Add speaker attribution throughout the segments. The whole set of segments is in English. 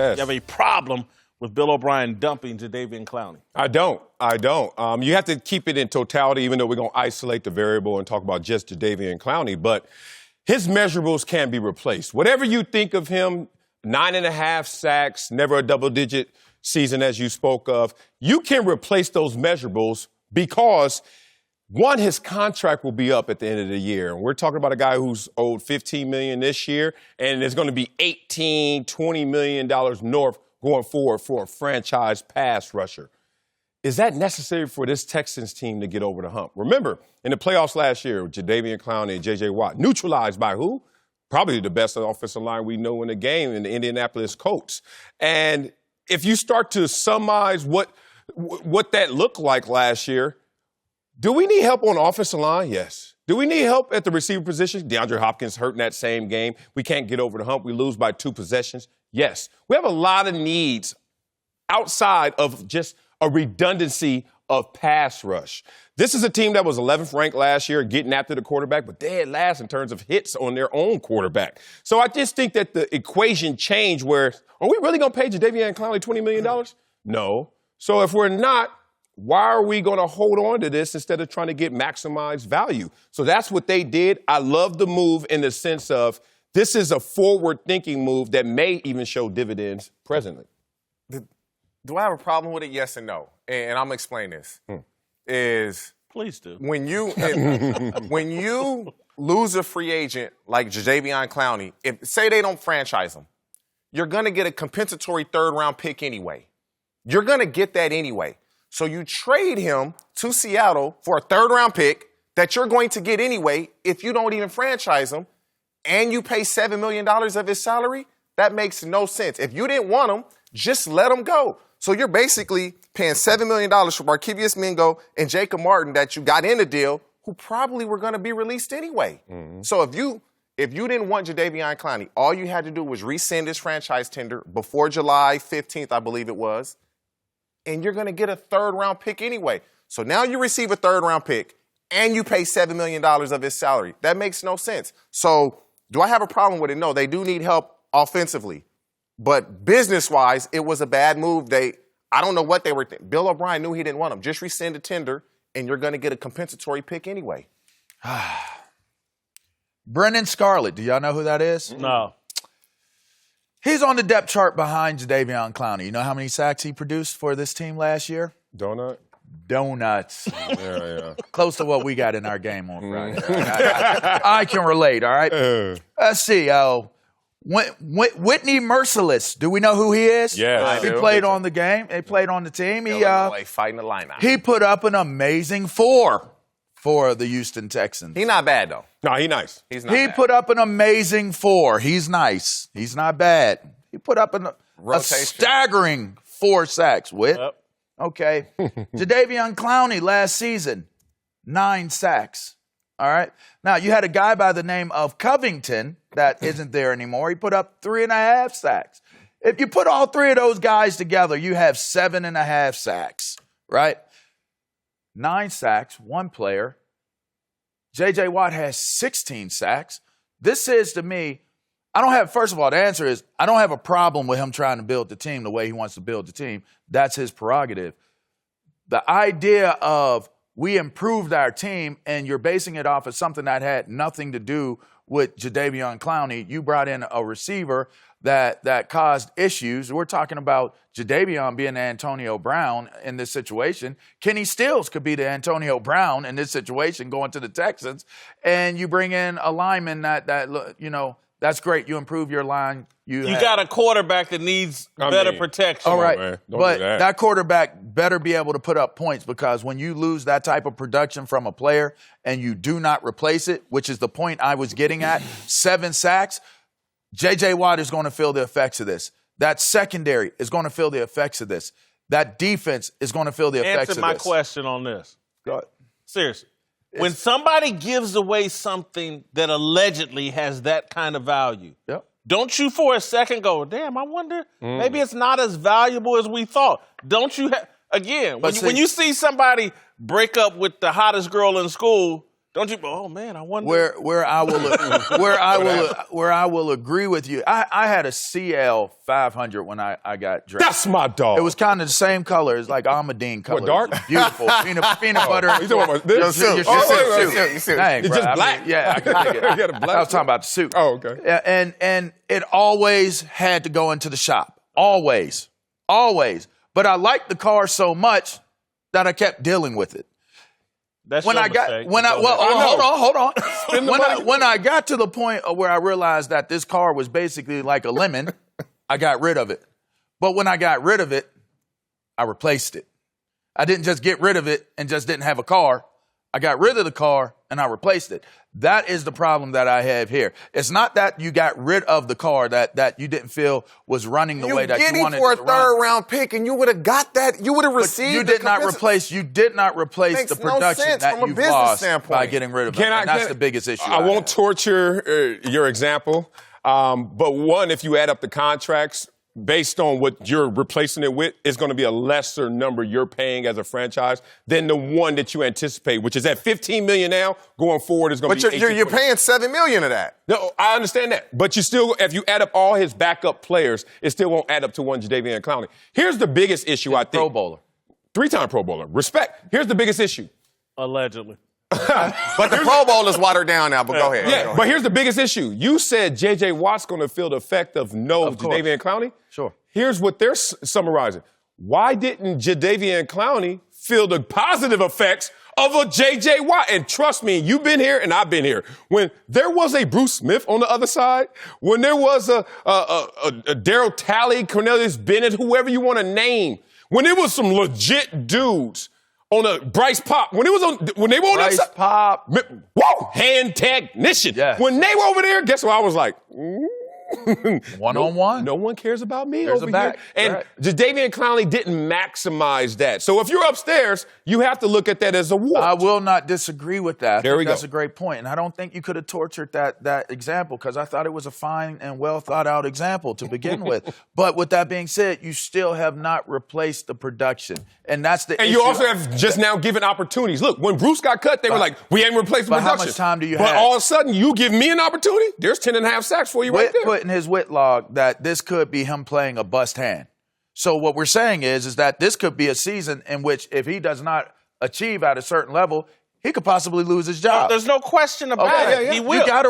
Speaker 1: Yes.
Speaker 2: You have a problem with Bill O'Brien dumping Jadeveon Clowney?
Speaker 1: I don't. You have to keep it in totality, even though we're going to isolate the variable and talk about just Jadeveon Clowney. But his measurables can be replaced. Whatever you think of him, 9.5 sacks, never a double-digit season as you spoke of, you can replace those measurables because, one, his contract will be up at the end of the year. And we're talking about a guy who's owed $15 million this year, and there's going to be $18, $20 million north going forward for a franchise pass rusher. Is that necessary for this Texans team to get over the hump? Remember, in the playoffs last year, Jadeveon Clowney and J.J. Watt, neutralized by who? Probably the best offensive line we know in the game, in the Indianapolis Colts. And if you start to summarize what that looked like last year, do we need help on the offensive line? Yes. Do we need help at the receiver position? DeAndre Hopkins hurt in that same game. We can't get over the hump. We lose by 2 possessions. Yes. We have a lot of needs outside of just a redundancy of pass rush. This is a team that was 11th ranked last year getting after the quarterback, but dead last in terms of hits on their own quarterback. So I just think that the equation changed where, are we really going to pay Jadeveon Clowney $20 million? No. So if we're not, why are we going to hold on to this instead of trying to get maximized value? So that's what they did. I love the move in the sense of this is a forward-thinking move that may even show dividends presently.
Speaker 3: Do I have a problem with it? Yes and no. And I'm going to explain this.
Speaker 2: Please do.
Speaker 3: When you lose a free agent like Jadeveon Clowney, say they don't franchise him, you're going to get a compensatory third-round pick anyway. You're going to get that anyway. So you trade him to Seattle for a third-round pick that you're going to get anyway if you don't even franchise him, and you pay $7 million of his salary. That makes no sense. If you didn't want him, just let him go. So you're basically paying $7 million for Markevious Mingo and Jacob Martin that you got in the deal, who probably were going to be released anyway. Mm-hmm. So if you didn't want Jadeveon Clowney, all you had to do was rescind his franchise tender before July 15th, I believe it was, and you're going to get a third-round pick anyway. So now you receive a third-round pick, and you pay $7 million of his salary. That makes no sense. So do I have a problem with it? No, they do need help offensively. But business-wise, it was a bad move. I don't know what they were thinking. Bill O'Brien knew he didn't want him. Just rescind the tender, and you're going to get a compensatory pick anyway.
Speaker 4: Brendan Scarlett, do y'all know who that is?
Speaker 2: No.
Speaker 4: He's on the depth chart behind Jadeveon Clowney. You know how many sacks he produced for this team last year? Donuts.
Speaker 1: Yeah.
Speaker 4: Close to what we got in our game on Friday. I can relate, all right? Let's see. Whitney Merciless. Do we know who he is?
Speaker 1: Yes.
Speaker 4: He played on the game. He played on the team.
Speaker 3: Fighting the lineout.
Speaker 4: He put up an amazing 4 for the Houston Texans.
Speaker 3: He's not bad, though.
Speaker 1: No, he's nice.
Speaker 3: He's not bad.
Speaker 4: Put up an amazing 4. He's nice. He's not bad. He put up a staggering 4 sacks.
Speaker 2: Yep.
Speaker 4: Okay. Jadeveon Clowney last season, 9 sacks. All right. Now, you had a guy by the name of Covington that isn't there anymore. He put up 3.5 sacks. If you put all 3 of those guys together, you have 7.5 sacks, right? 9 sacks, 1 player. J.J. Watt has 16 sacks. This says to me, first of all, the answer is I don't have a problem with him trying to build the team the way he wants to build the team. That's his prerogative. The idea of we improved our team and you're basing it off of something that had nothing to do with Jadeveon Clowney. You brought in a receiver that caused issues. We're talking about Jadeveon being the Antonio Brown in this situation. Kenny Stills could be the Antonio Brown in this situation going to the Texans. And you bring in a lineman that's great. You improve your line. You
Speaker 2: got a quarterback that needs better protection.
Speaker 4: All right,
Speaker 1: but
Speaker 4: that quarterback better be able to put up points because when you lose that type of production from a player and you do not replace it, which is the point I was getting at, 7 sacks, J.J. Watt is going to feel the effects of this. That secondary is going to feel the effects of this. That defense is going to feel the effects of this.
Speaker 2: Answer my question on this.
Speaker 4: Go ahead.
Speaker 2: Seriously. When somebody gives away something that allegedly has that kind of value,
Speaker 4: yep.
Speaker 2: Don't you for a second go, damn, I wonder, maybe it's not as valuable as we thought. Don't you, when you see somebody break up with the hottest girl in school, Don't you? Oh man, I wonder
Speaker 4: where I will agree with you. I had a CL 500 when I got drafted.
Speaker 1: That's my dog.
Speaker 4: It was kind of the same color. It's like Almadine color.
Speaker 1: What, dark?
Speaker 4: Beautiful. Peanut butter.
Speaker 1: You talking about this?
Speaker 3: suit.
Speaker 4: Your suit. Dang,
Speaker 1: It's
Speaker 4: bro.
Speaker 1: just black.
Speaker 4: Yeah, I can dig it.
Speaker 1: You got a black
Speaker 4: I was talking about the suit.
Speaker 1: Oh, okay.
Speaker 4: Yeah, and it always had to go into the shop. Always. But I liked the car so much that I kept dealing with it.
Speaker 2: that's
Speaker 4: When
Speaker 2: your
Speaker 4: I got
Speaker 2: mistake.
Speaker 4: hold on. When I got to the point of where I realized that this car was basically like a lemon, I got rid of it. But when I got rid of it, I replaced it. I didn't just get rid of it and just didn't have a car. I got rid of the car and I replaced it. That is the problem that I have here. It's not that you got rid of the car that you didn't feel was running the way that you wanted it to run.
Speaker 3: You get him for a third-round pick, and you would have got that. You would have received.
Speaker 4: You did not replace the production that
Speaker 3: from a
Speaker 4: you've
Speaker 3: business
Speaker 4: lost
Speaker 3: standpoint.
Speaker 4: by getting rid of it. And that's the biggest issue.
Speaker 1: I won't torture your example, but one, if you add up the contracts, based on what you're replacing it with, it's going to be a lesser number you're paying as a franchise than the one that you anticipate, which is at $15 million now. Going forward, is going to be.
Speaker 3: But you're paying $7 million of that.
Speaker 1: No, I understand that, but you still, if you add up all his backup players, it still won't add up to one Jadeveon Clowney. Here's the biggest issue, I think.
Speaker 4: Pro Bowler.
Speaker 1: 3-time Pro Bowler. Respect. Here's the biggest issue.
Speaker 2: Allegedly.
Speaker 3: But the Pro Bowl is watered down now. But go ahead.
Speaker 1: Yeah, but here's the biggest issue. You said J.J. Watt's going to feel the effect of Jadeveon Clowney.
Speaker 4: Sure.
Speaker 1: Here's what they're summarizing. Why didn't Jadeveon Clowney feel the positive effects of a J.J. Watt? And trust me, you've been here and I've been here. When there was a Bruce Smith on the other side, when there was a Darryl Talley, Cornelius Bennett, whoever you want to name, when it was some legit dudes on a Bryce Pop, when they were on
Speaker 4: Bryce
Speaker 1: that side,
Speaker 4: Pop.
Speaker 1: whoa, hand technician.
Speaker 4: Yes.
Speaker 1: When they were over there, guess what? I was like,
Speaker 4: One-on-one.
Speaker 1: No one cares about me
Speaker 4: There's
Speaker 1: over
Speaker 4: a back.
Speaker 1: here. And
Speaker 4: Right.
Speaker 1: Jadeveon Clowney didn't maximize that. So if you're upstairs, you have to look at that as a war.
Speaker 4: I will not disagree with that.
Speaker 1: There we go.
Speaker 4: That's a great point. And I don't think you could have tortured that example because I thought it was a fine and well thought out example to begin with. But with that being said, you still have not replaced the production. And that's the
Speaker 1: and
Speaker 4: issue.
Speaker 1: you also have just now given opportunities. Look, when Bruce got cut, they were like, we ain't replaced the
Speaker 4: but how
Speaker 1: production.
Speaker 4: much time do you
Speaker 1: but
Speaker 4: have?
Speaker 1: all of a sudden, you give me an opportunity, there's 10.5 sacks for you right there.
Speaker 4: Put in his Whitlock that this could be him playing a bust hand. So what we're saying is that this could be a season in which if he does not achieve at a certain level, he could possibly lose his job.
Speaker 2: There's no question about it. He will.
Speaker 4: You got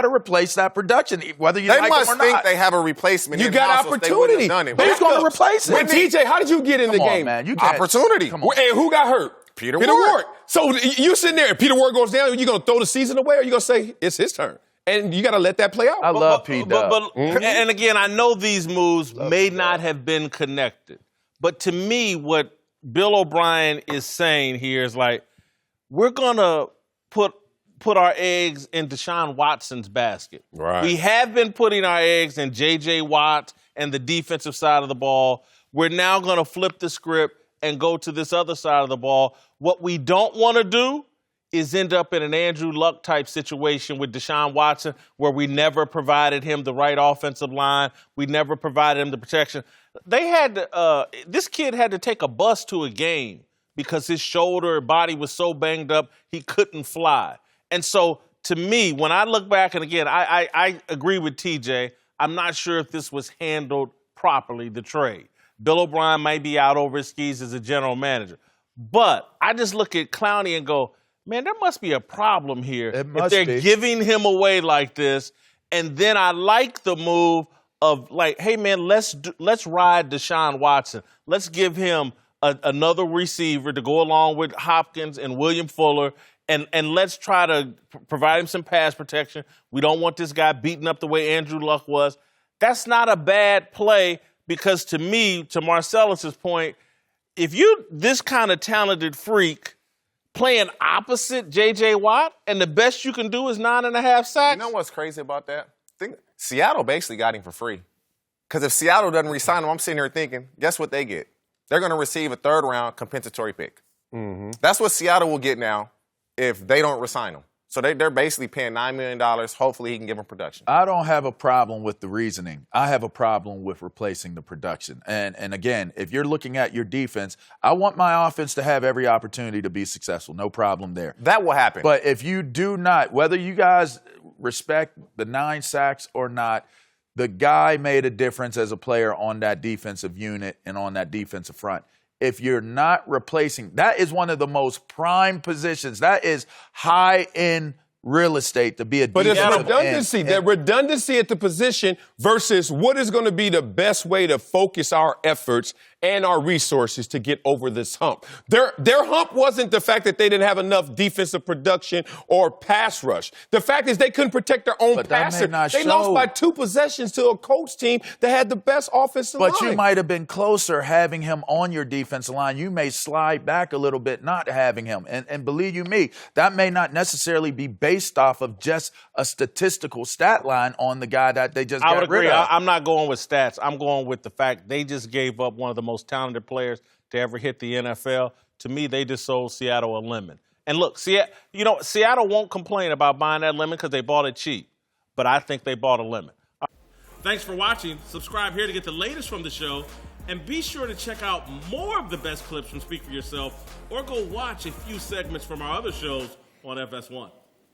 Speaker 4: to replace that production, whether you
Speaker 3: They
Speaker 4: like
Speaker 3: must
Speaker 4: him or
Speaker 3: think
Speaker 4: not.
Speaker 3: they have a replacement.
Speaker 1: You
Speaker 3: in
Speaker 1: got
Speaker 3: house, else they wouldn't
Speaker 1: opportunity.
Speaker 3: have done it.
Speaker 4: But who's going to replace it?
Speaker 1: When TJ, how did you get in the
Speaker 4: Come on,
Speaker 1: game?
Speaker 4: man. You can't-
Speaker 3: Opportunity.
Speaker 4: Come on.
Speaker 1: And who got hurt?
Speaker 3: Peter Ward.
Speaker 1: So you sitting there, and Peter Ward goes down, you going to throw the season away, or you going to say it's his turn? And you got to let that play out.
Speaker 4: I love P-Dub.
Speaker 2: And again, I know these moves may not have been connected. But to me, what Bill O'Brien is saying here is like, we're going to put our eggs in Deshaun Watson's basket.
Speaker 1: Right.
Speaker 2: We have been putting our eggs in J.J. Watt and the defensive side of the ball. We're now going to flip the script and go to this other side of the ball. What we don't want to do is end up in an Andrew Luck type situation with Deshaun Watson where we never provided him the right offensive line. We never provided him the protection. This kid had to take a bus to a game because his shoulder body was so banged up he couldn't fly. And so to me, when I look back, and again, I agree with TJ, I'm not sure if this was handled properly, the trade. Bill O'Brien might be out over his skis as a general manager. But I just look at Clowney and go, man, there must be a problem here if they're giving him away like this. And then I like the move of like, hey, man, let's ride Deshaun Watson. Let's give him another receiver to go along with Hopkins and William Fuller, and let's try to provide him some pass protection. We don't want this guy beaten up the way Andrew Luck was. That's not a bad play because to me, to Marcellus's point, if you this kind of talented freak playing opposite J.J. Watt, and the best you can do is 9.5 sacks.
Speaker 3: You know what's crazy about that? Seattle basically got him for free. Because if Seattle doesn't re-sign him, I'm sitting here thinking, guess what they get? They're going to receive a third-round compensatory pick. Mm-hmm. That's what Seattle will get now if they don't re-sign him. So they're basically paying $9 million. Hopefully he can give them production.
Speaker 4: I don't have a problem with the reasoning. I have a problem with replacing the production. And again, if you're looking at your defense, I want my offense to have every opportunity to be successful. No problem there.
Speaker 3: That will happen.
Speaker 4: But if you do not, whether you guys respect the 9 sacks or not, the guy made a difference as a player on that defensive unit and on that defensive front. If you're not replacing, that is one of the most prime positions. That is high-end real estate to be a
Speaker 1: But it's
Speaker 4: defensive
Speaker 1: redundancy.
Speaker 4: end.
Speaker 1: That redundancy at the position versus what is going to be the best way to focus our efforts and our resources to get over this hump. Their hump wasn't the fact that they didn't have enough defensive production or pass rush. The fact is they couldn't protect their own
Speaker 4: But that
Speaker 1: passer.
Speaker 4: may not
Speaker 1: They
Speaker 4: show.
Speaker 1: lost by 2 possessions to a Colts team that had the best offensive line.
Speaker 4: But you might have been closer having him on your defensive line. You may slide back a little bit not having him. And believe you me, that may not necessarily be based off of just a statistical stat line on the guy that they just
Speaker 2: I
Speaker 4: got
Speaker 2: would agree.
Speaker 4: rid of.
Speaker 2: I'm not going with stats. I'm going with the fact they just gave up one of the most talented players to ever hit the NFL. To me, they just sold Seattle a lemon. And look, Seattle won't complain about buying that lemon because they bought it cheap. But I think they bought a lemon.
Speaker 5: Thanks for watching. Subscribe here to get the latest from the show. And be sure to check out more of the best clips from Speak For Yourself or go watch a few segments from our other shows on FS1.